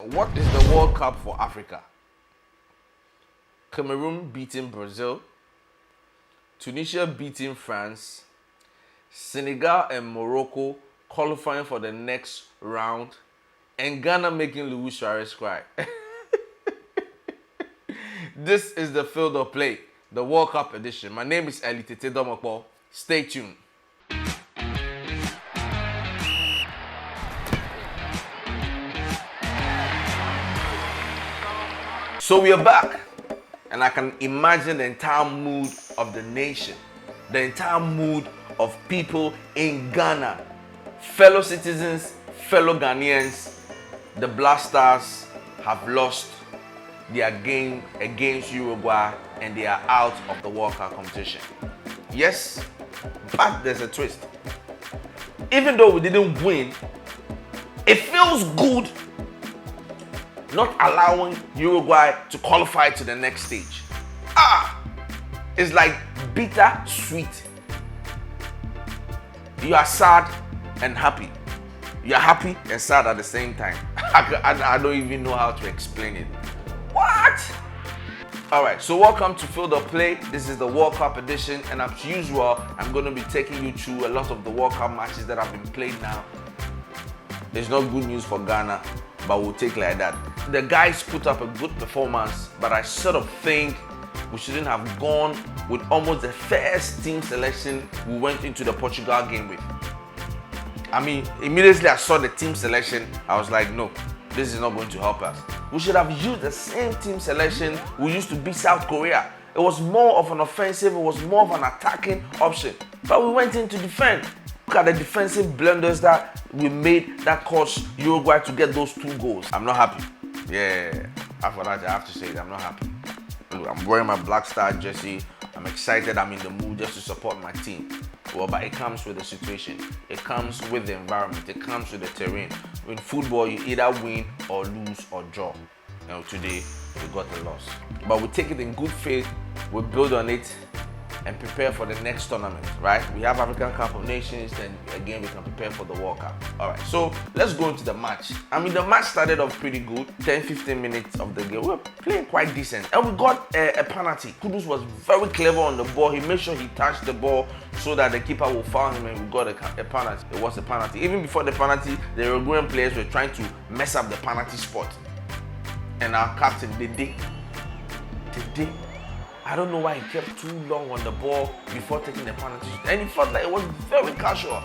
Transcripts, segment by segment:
What is the World Cup for Africa? Cameroon beating Brazil, Tunisia beating France, Senegal and Morocco qualifying for the next round, and Ghana making Luis Suarez cry. This is the Field of Play, the World Cup edition. My name is Eli Tete Domokpo. Stay tuned. So we are back, and I can imagine the entire mood of the nation, the entire mood of people in Ghana, fellow citizens, fellow Ghanaians. The Black Stars have lost their game against Uruguay, and they are out of the World Cup competition. Yes, but there's a twist. Even though we didn't win, it feels good not allowing Uruguay to qualify to the next stage. It's like bitter sweet. You are sad and happy. You are happy and sad at the same time. I don't even know how to explain it. What? All right, so welcome to Field of Play. This is the World Cup edition, and as usual, I'm going to be taking you through a lot of the World Cup matches that have been played now. There's no good news for Ghana, but we'll take like that. The guys put up a good performance, but I sort of think we shouldn't have gone with almost the first team selection we went into the Portugal game with. I mean, immediately I saw the team selection, I was like, no, this is not going to help us. We should have used the same team selection we used to beat South Korea. It was more of an offensive, it was more of an attacking option, but we went in to defend. Look at the defensive blunders that we made that caused Uruguay to get those 2 goals. I'm not happy. Yeah, after that, I have to say it, I'm not happy. Look, I'm wearing my Black Star jersey. I'm excited, I'm in the mood just to support my team. Well, but it comes with the situation. It comes with the environment. It comes with the terrain. In football, you either win or lose or draw. You know, today, we got a loss. But we take it in good faith. We build on it and prepare for the next tournament, right? We have African Cup of Nations, then again we can prepare for the World Cup. All right, so let's go into the match. I mean, the match started off pretty good. 10-15 minutes of the game, we were playing quite decent, and we got a penalty. Kudus was very clever on the ball. He made sure he touched the ball so that the keeper will foul him, and we got a penalty. It was a penalty. Even before the penalty, the Uruguayan players were trying to mess up the penalty spot, and our captain, Dede, I don't know why he kept too long on the ball before taking the penalty, and it felt like it was very casual.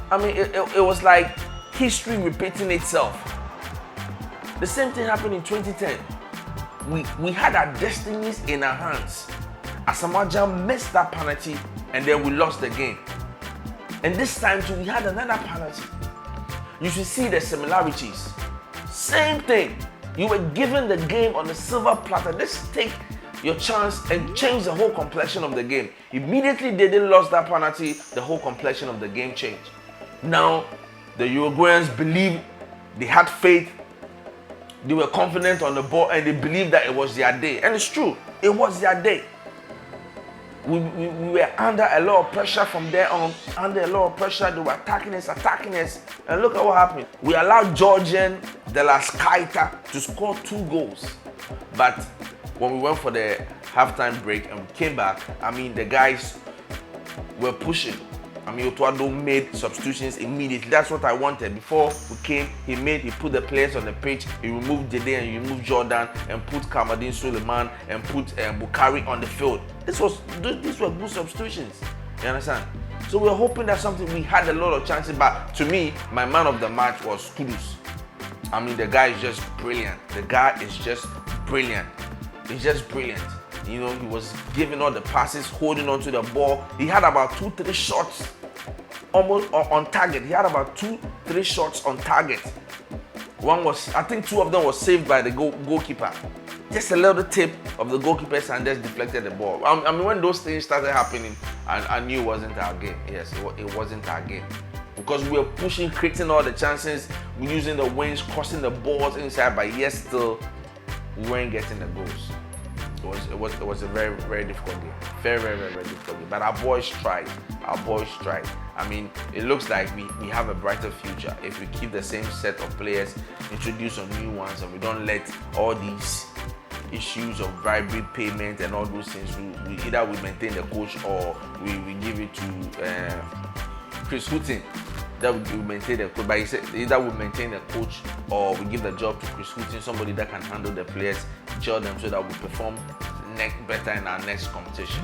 I mean, it was like history repeating itself. The same thing happened in 2010. We had our destinies in our hands. Asamoah Gyan missed that penalty, and then we lost the game. And this time too, we had another penalty. You should see the similarities. Same thing. You were given the game on a silver platter. Let's take your chance and change the whole complexion of the game. Immediately they didn't lose that penalty, the whole complexion of the game changed. Now the Uruguayans believed, they had faith, they were confident on the ball, and they believed that it was their day. And it's true, it was their day. We were under a lot of pressure from there on, under a lot of pressure. They were attacking us, and look at what happened. We allowed Georgian De La Skaita to score 2 goals. But when we went for the halftime break and we came back, I mean, the guys were pushing. I mean, Otuado made substitutions immediately. That's what I wanted. Before we came, he put the players on the pitch. He removed Dede and he removed Jordan and put Kamadin Suleiman and put Bukari on the field. These were good substitutions. You understand? So we were hoping that we had a lot of chances, but to me, my man of the match was Kudus. I mean, the guy is just brilliant. He's just brilliant. You know, he was giving all the passes, holding onto the ball. He had about 2-3 shots almost on target. He had about 2-3 shots on target. I think 2 of them was saved by the goalkeeper. Just a little tip of the goalkeeper and just deflected the ball. I mean, when those things started happening, I knew it wasn't our game. Yes, it wasn't our game. Because we were pushing, creating all the chances, we using the wings, crossing the balls inside, but yes, still, we weren't getting the goals. it was a very, very difficult game. Very, very, very, very difficult game. But our boys tried. Our boys tried. I mean, it looks like we have a brighter future if we keep the same set of players, introduce some new ones, and we don't let all these issues of bribery payment and all those things. We either we maintain the coach or we give it to Chris Hutton. That we maintain the coach, but he said either we maintain the coach or we give the job to Chris Hutton, somebody that can handle the players, gel them so that we perform better in our next competition,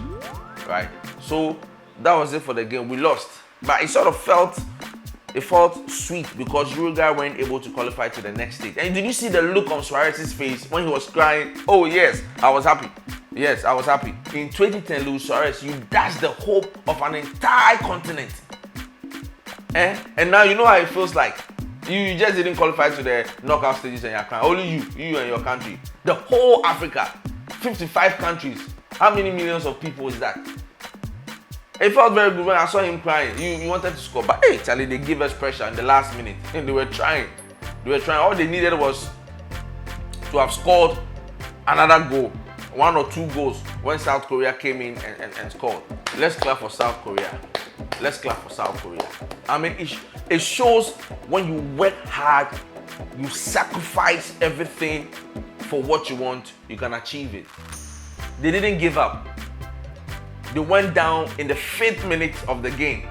right? So that was it for the game. We lost, but it sort of felt sweet because Uruguay weren't able to qualify to the next stage. And did you see the look on Suarez's face when he was crying? Oh yes, I was happy. Yes, I was happy. In 2010, Luis Suarez, you dashed the hope of an entire continent. And now you know how it feels like. You just didn't qualify to the knockout stages and you're crying. Only you and your country. The whole Africa, 55 countries. How many millions of people is that? It felt very good when I saw him crying. You wanted to score, but hey, Charlie, they gave us pressure in the last minute. And they were trying. All they needed was to have scored another goal, 1 or 2 goals when South Korea came in and scored. Let's clap for South Korea. Let's clap for South Korea. I mean, it shows when you work hard, you sacrifice everything for what you want, you can achieve it. They didn't give up. They went down in the 5th minute of the game.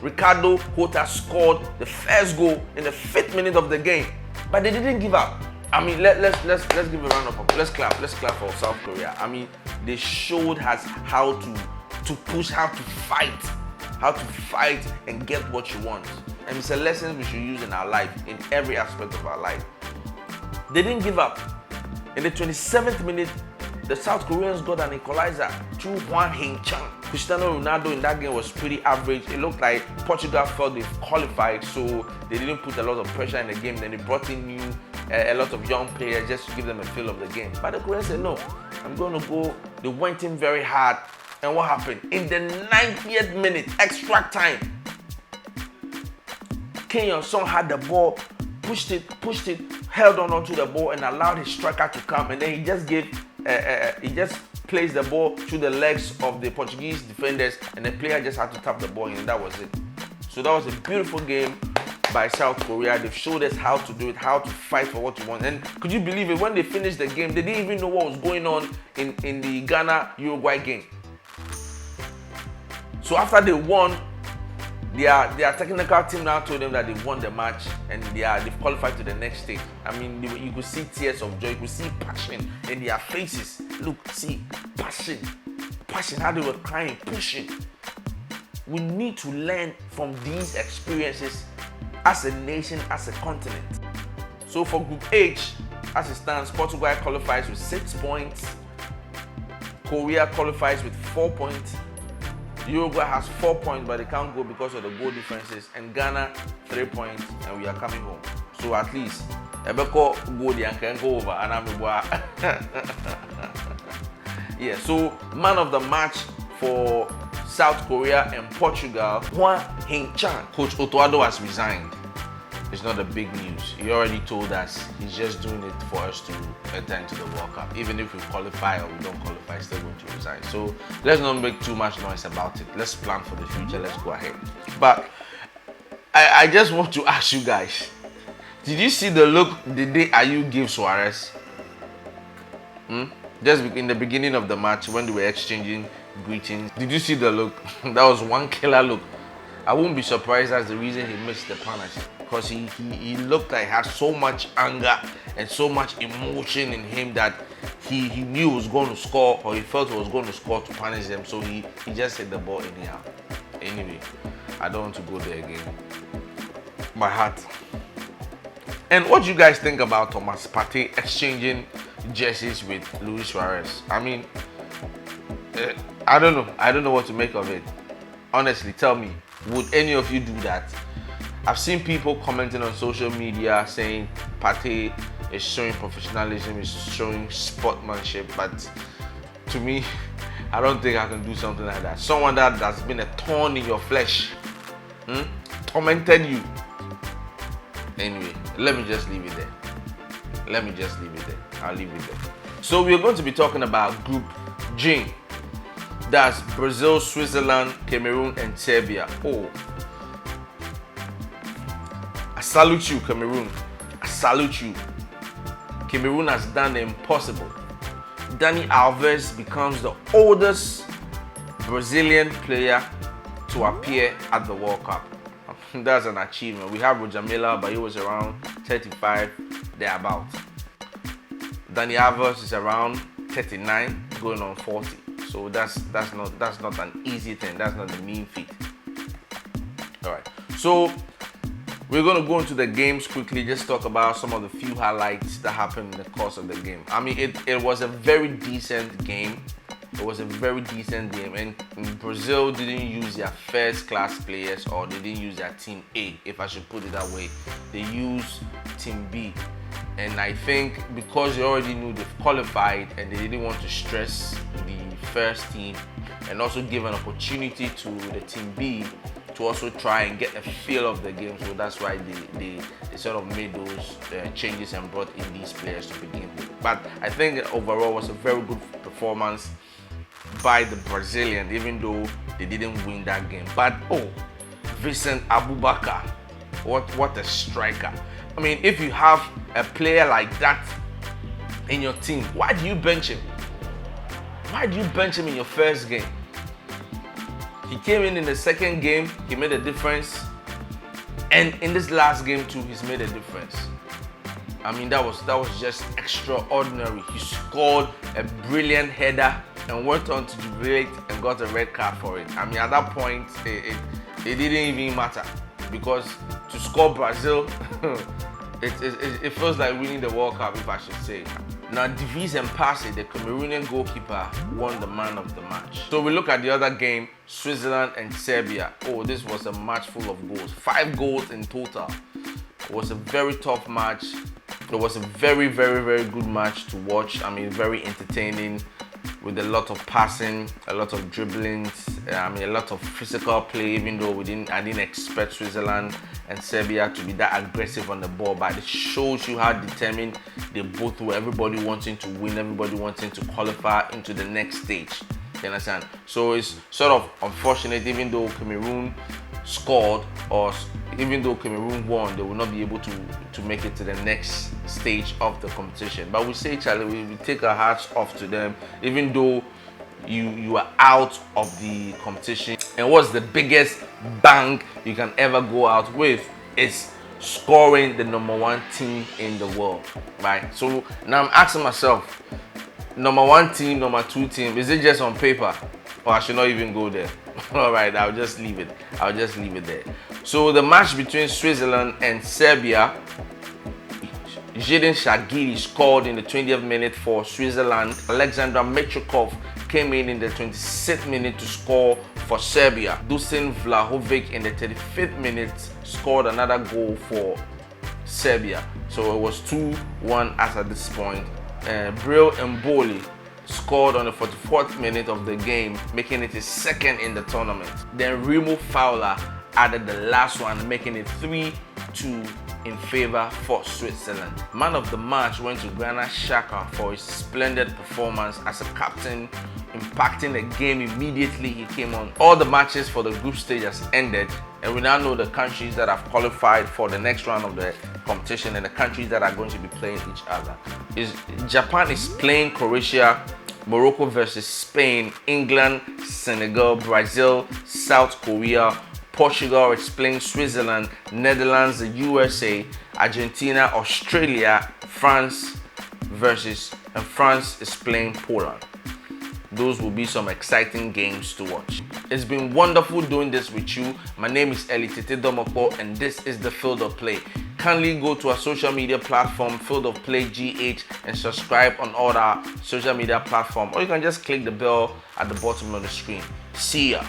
Ricardo Horta scored the first goal in the 5th minute of the game, but they didn't give up. I mean, let's give a round of applause. Let's clap for South Korea. I mean, they showed us how to push, how to fight and get what you want. And it's a lesson we should use in our life, in every aspect of our life. They didn't give up. In the 27th minute, the South Koreans got an equalizer through Hwang Hae-chan. Cristiano Ronaldo in that game was pretty average. It looked like Portugal felt they've qualified, so they didn't put a lot of pressure in the game. Then they brought in a lot of young players just to give them a feel of the game. But the Koreans said, no, I'm going to go. They went in very hard. And what happened? In the 90th minute, extra time, Kim Young-sung had the ball, pushed it, held on onto the ball and allowed his striker to come. And then he just placed the ball through the legs of the Portuguese defenders and the player just had to tap the ball in and that was it. So that was a beautiful game by South Korea. They've showed us how to do it, how to fight for what you want. And could you believe it? When they finished the game, they didn't even know what was going on in the Ghana-Uruguay game. So after they won, their technical team now told them that they won the match and they've qualified to the next stage. I mean, you could see tears of joy, you could see passion in their faces. Look, see, passion, how they were crying, pushing. We need to learn from these experiences as a nation, as a continent. So for Group H, as it stands, Portugal qualifies with 6 points, Korea qualifies with 4 points, Uruguay has 4 points, but they can't go because of the goal differences. And Ghana, 3 points, and we are coming home. So at least, Ebeko go there and can go over. And I'm yeah. So man of the match for South Korea and Portugal, Hwang Hae-chan. Coach Otoado has resigned. It's not a big news. He already told us he's just doing it for us to enter into the World Cup. Even if we qualify or we don't qualify, he's still going to resign. So let's not make too much noise about it. Let's plan for the future. Let's go ahead. But I just want to ask you guys, did you see the look the day Ayew gave Suarez? Just in the beginning of the match when they were exchanging greetings. Did you see the look? That was one killer look. I won't be surprised that's the reason he missed the penalty. Because he looked like he had so much anger and so much emotion in him that he knew he was going to score, or he felt he was going to score to punish them. So he just hit the ball anyhow. Anyway, I don't want to go there again. My heart. And what do you guys think about Thomas Partey exchanging jerseys with Luis Suarez? I mean, I don't know. I don't know what to make of it. Honestly, tell me, would any of you do that? I've seen people commenting on social media saying Partey is showing professionalism, is showing sportsmanship, but to me, I don't think I can do something like that. Someone that's been a thorn in your flesh, tormented you. Anyway, let me just leave it there. I'll leave it there. So we're going to be talking about Group G. That's Brazil, Switzerland, Cameroon, and Serbia. Oh, I salute you, Cameroon. I salute you. Cameroon has done the impossible. Dani Alves becomes the oldest Brazilian player to appear at the World Cup. That's an achievement. We have Roger Miller, but he was around 35, thereabout. Dani Alves is around 39, going on 40. So that's not an easy thing. That's not a mean feat. All right. So we're going to go into the games quickly, just talk about some of the few highlights that happened in the course of the game. I mean, it was a very decent game. It was a very decent game, and Brazil didn't use their first-class players, or they didn't use their team A, if I should put it that way. They used team B. And I think because they already knew they've qualified and they didn't want to stress the first team, and also give an opportunity to the team B to also try and get a feel of the game. So that's why they sort of made those changes and brought in these players to begin with. But I think overall was a very good performance by the Brazilians, even though they didn't win that game. But oh, Vincent Abubakar, what a striker. I mean, if you have a player like that in your team, why do you bench him? Why do you bench him in your first game? He came in the second game, he made a difference. And in this last game too, he's made a difference. I mean, that was just extraordinary. He scored a brilliant header and went on to jubilate and got a red card for it. I mean, at that point, it didn't even matter, because to score Brazil, it feels like winning the World Cup, if I should say. Now, Divis Mpase, the Cameroonian goalkeeper, won the man of the match. So we look at the other game, Switzerland and Serbia. Oh, this was a match full of goals. 5 goals in total. It was a very tough match. It was a very, very, very good match to watch. I mean, very entertaining, with a lot of passing, a lot of dribblings, I mean, a lot of physical play, even though I didn't expect Switzerland and Serbia to be that aggressive on the ball, but it shows you how determined they both were. Everybody wanting to win, everybody wanting to qualify into the next stage. You understand? So it's sort of unfortunate, even though Cameroon scored, or even though Cameroon won, they will not be able to make it to the next stage of the competition. But we say, Charlie, we take our hats off to them, even though you are out of the competition. And what's the biggest bang you can ever go out with is scoring the #1 team in the world, right? So now I'm asking myself, #1 team, #2 team, is it just on paper, or I should not even go there? All right, I'll just leave it there. So the match between Switzerland and Serbia, Xherdan Shaqiri scored in the 20th minute for Switzerland. Alexander Mitrovic came in the 26th minute to score for Serbia. Dusan Vlahovic in the 35th minute scored another goal for Serbia. So it was 2-1 as at this point. Bril Mboli scored on the 44th minute of the game, making it his second in the tournament. Then Remo Fowler added the last one, making it 3-2 in favor for Switzerland. Man of the match went to Granit Xhaka for his splendid performance as a captain, impacting the game immediately he came on. All the matches for the group stage has ended, and we now know the countries that have qualified for the next round of the competition and the countries that are going to be playing each other. Japan is playing Croatia, Morocco versus Spain, England, Senegal, Brazil, South Korea, Portugal is playing Switzerland, Netherlands, the USA, Argentina, Australia, France is playing Poland. Those will be some exciting games to watch. It's been wonderful doing this with you. My name is Eli Tete Domoko, and this is the Field of Play. Kindly go to our social media platform, Field of Play GH, and subscribe on all our social media platforms, or you can just click the bell at the bottom of the screen. See ya.